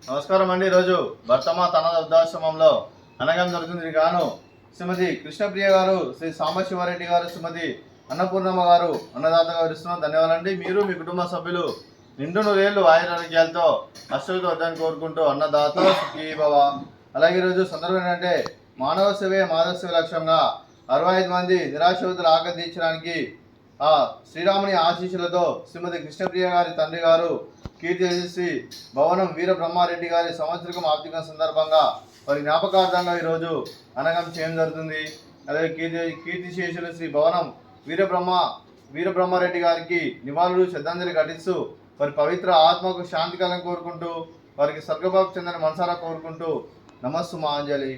నమస్కారం అండి. ఈరోజు భర్తమాత అనాథ వృద్ధాశ్రమంలో అనగం జరుగుతుంది. గాను శ్రీమతి కృష్ణప్రియ గారు, శ్రీ సాంబశివారెడ్డి గారు, శ్రీమతి అన్నపూర్ణమ్మ గారు అన్నదాతగా వివరిస్తున్నాం. ధన్యవాదాలండి. మీరు మీ కుటుంబ సభ్యులు నిండు నూరేళ్లు ఆయురారోగ్యాలతో అష్టవితో వద్దని కోరుకుంటూ అన్నదాత సుఖీ భవ. అలాగే ఈరోజు సందర్భం ఏంటంటే మానవ సేవే మాధవ సేవ లక్ష్యంగా 65 మంది నిరాశ్రితులు ఆకలి తీర్చడానికి శ్రీరాముని ఆశీస్సులతో శ్రీమతి కృష్ణప్రియ గారి తండ్రి గారు కీర్తి భవనం వీర బ్రహ్మారెడ్డి గారి సంవత్సరికం ఆర్థిక సందర్భంగా వారి జ్ఞాపకార్థంగా ఈరోజు అనగం చేయడం జరుగుతుంది. అలాగే కీర్తిశేషులు శ్రీ భవనం వీరబ్రహ్మారెడ్డి గారికి నివాళులు శ్రద్ధాంజలి ఘటిస్తూ వారి పవిత్ర ఆత్మకు శాంతి కలం కోరుకుంటూ వారికి స్వర్గభాకు చెందని మనసారా కోరుకుంటూ నమస్సు మాంజలి.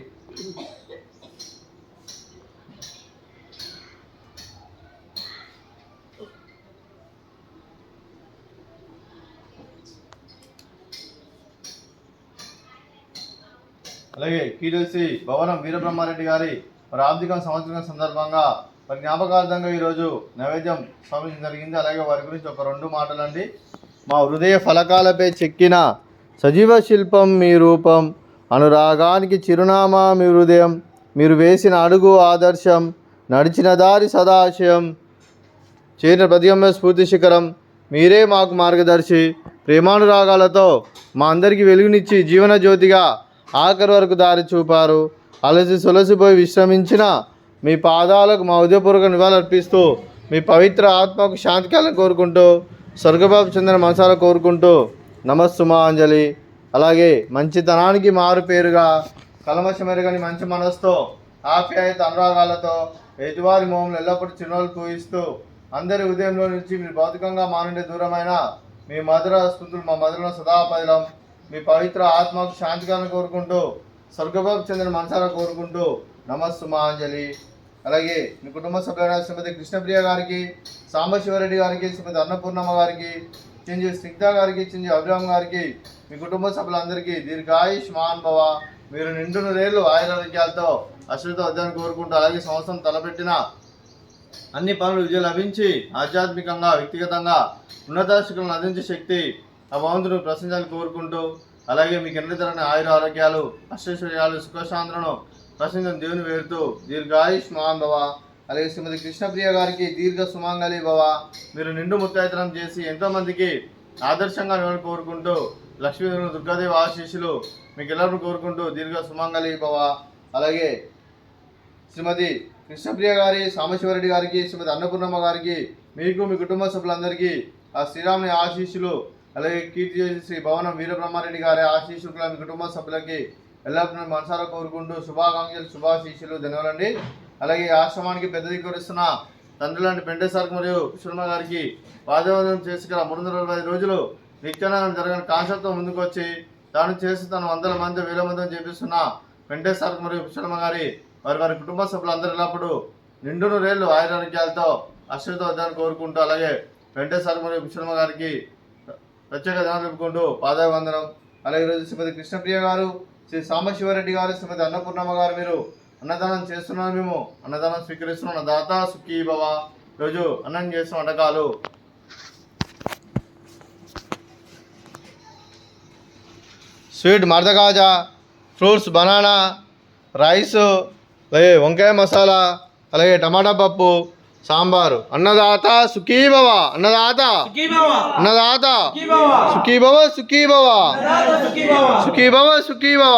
అలాగే కీర్తి భవనం వీరబ్రహ్మారెడ్డి గారి వారి ఆర్థిక సంవత్సరం సందర్భంగా వారి జ్ఞాపకార్థంగా ఈరోజు నైవేద్యం సమర్పించడం జరిగింది. అలాగే వారి గురించి ఒక 2 మాటలండి. మా హృదయ ఫలకాలపై చెక్కిన సజీవ శిల్పం మీ రూపం, అనురాగానికి చిరునామా మీ హృదయం, మీరు వేసిన అడుగు ఆదర్శం, నడిచిన దారి సదాశయం, చేరిన ప్రతిగమ్య స్ఫూర్తి శిఖరం, మీరే మాకు మార్గదర్శి. ప్రేమానురాగాలతో మా అందరికీ వెలుగునిచ్చి జీవన జ్యోతిగా ఆఖరి వరకు దారి చూపారు. అలసి సొలసిపోయి విశ్రమించిన మీ పాదాలకు మా హృదయపూర్వక నివాళులర్పిస్తూ మీ పవిత్ర ఆత్మకు శాంతి కలను కోరుకుంటూ స్వర్గబాబు చెందిన మనసారా కోరుకుంటూ నమస్సుమాంజలి. అలాగే మంచితనానికి మారు పేరుగా కలమషమెరగని మంచి మనసుతో ఆప్యాయత అనురాగాలతో ఎదువారి మోహంలో ఎల్లప్పుడూ చిరునవ్వులు పూయిస్తూ అందరి ఉదయంలో నుంచి మీరు భౌతికంగా మా నుండి దూరమైన మీ మధుర స్మృతులు మా మధురలో సదాపదిలం. మీ పవిత్ర ఆత్మకు శాంతికాలను కోరుకుంటూ స్వర్గబాబు చెందిన మనసారా కోరుకుంటూ నమస్సుమాంజలి. అలాగే మీ కుటుంబ సభ్యులైన శ్రీమతి కృష్ణప్రియ గారికి, సాంబశివారెడ్డి గారికి, శ్రీమతి అన్నపూర్ణమ్మ గారికి, చింజి స్నిగ్ధ గారికి, చింజి అభిరామ్ గారికి, మీ కుటుంబ సభ్యులందరికీ దీర్ఘాయుష్ మాన్భవ, మీరు నిండు నూరేళ్లు ఆయురారోగ్యాలతో అశ్వతో వద్దని కోరుకుంటూ అలాగే సంవత్సరం తలపెట్టిన అన్ని పనులు విజయం లభించి ఆధ్యాత్మికంగా వ్యక్తిగతంగా ఉన్నత శిఖరాలను అందించే శక్తి ఆ భగవంతుడు ప్రశ్నించాలని కోరుకుంటూ అలాగే మీకు ఎన్ని తరని ఆయుర ఆరోగ్యాలు అష్టైశ్వర్యాలు సుఖశాంతులను ప్రశ్నించిన దేవుని వేరుతూ దీర్ఘాయుష్ మహాన్ భవ. అలాగే శ్రీమతి కృష్ణప్రియ గారికి దీర్ఘ సుమంగళి భవ, మీరు నిండు ముత్తైతనం చేసి ఎంతోమందికి ఆదర్శంగా నేను కోరుకుంటూ లక్ష్మీ దుర్గాదేవి ఆశీస్సులు మీకు ಎಲ್ಲರೂ కోరుకుంటూ దీర్ఘ సుమంగళి భవ. అలాగే శ్రీమతి కృష్ణప్రియ గారి, సాంబశివారెడ్డి గారికి, శ్రీమతి అన్నపూర్ణమ్మ గారికి, మీకు మీ కుటుంబ సభ్యులందరికీ ఆ శ్రీరాముని ఆశీస్సులు, అలాగే కీర్తి శ్రీ భవనం వీరబ్రహ్మారెడ్డి గారి ఆశీస్సులు మీ కుటుంబ సభ్యులకి ఎల్లప్పుడూ మనసారా కోరుకుంటూ శుభాకాంక్షలు శుభాశీస్సులు ధన్యవాదాలండి. అలాగే ఆశ్రమానికి పెద్ద దిక్కురిస్తున్న తండ్రి లాంటి పెంటేశ్వర్ మరియు కృష్ణమ్మ గారికి వాద్యవాదం చేసి గల 365 రోజులు నిత్యానందం జరగని కాన్సెప్ట్తో ముందుకు వచ్చి దాన్ని చేసి తను 100 మంది 1000 మందిని చేపిస్తున్న పెంటేశ్వర్ మరియు కృష్ణమ్మ గారి వారి కుటుంబ సభ్యులందరూ ఎల్లప్పుడూ నిండు నూరేళ్లు ఆయురారోగ్యాలతో అశ్వతో వద్దని కోరుకుంటూ అలాగే వెంకటేశ్వర మరియు కృష్ణమ్మ గారికి ప్రత్యేక ధన్యవాదాలు తెలుపుకుంటూ పాదాభివందనం. అలాగే ఈరోజు శ్రీమతి కృష్ణప్రియ గారు, శ్రీ సాంబశివారెడ్డి గారు, శ్రీమతి అన్నపూర్ణమ్మ గారు మీరు అన్నదానం చేస్తున్నాను, మేము అన్నదానం స్వీకరిస్తున్నాం. దాత సుఖీ భవ. ఈరోజు అన్నం చేసిన వంటకాలు స్వీట్ మర్దకాజా, ఫ్రూట్స్ బనానా, రైస్, అలాగే వంకాయ మసాలా, అలాగే టమాటా పప్పు, సాంబారు. అన్నదాత సుఖీ భవ, అన్నదాత అన్నదాత సుఖీ భవ, సుఖీ భవ, సుఖీ భవ, సుఖీ భవ.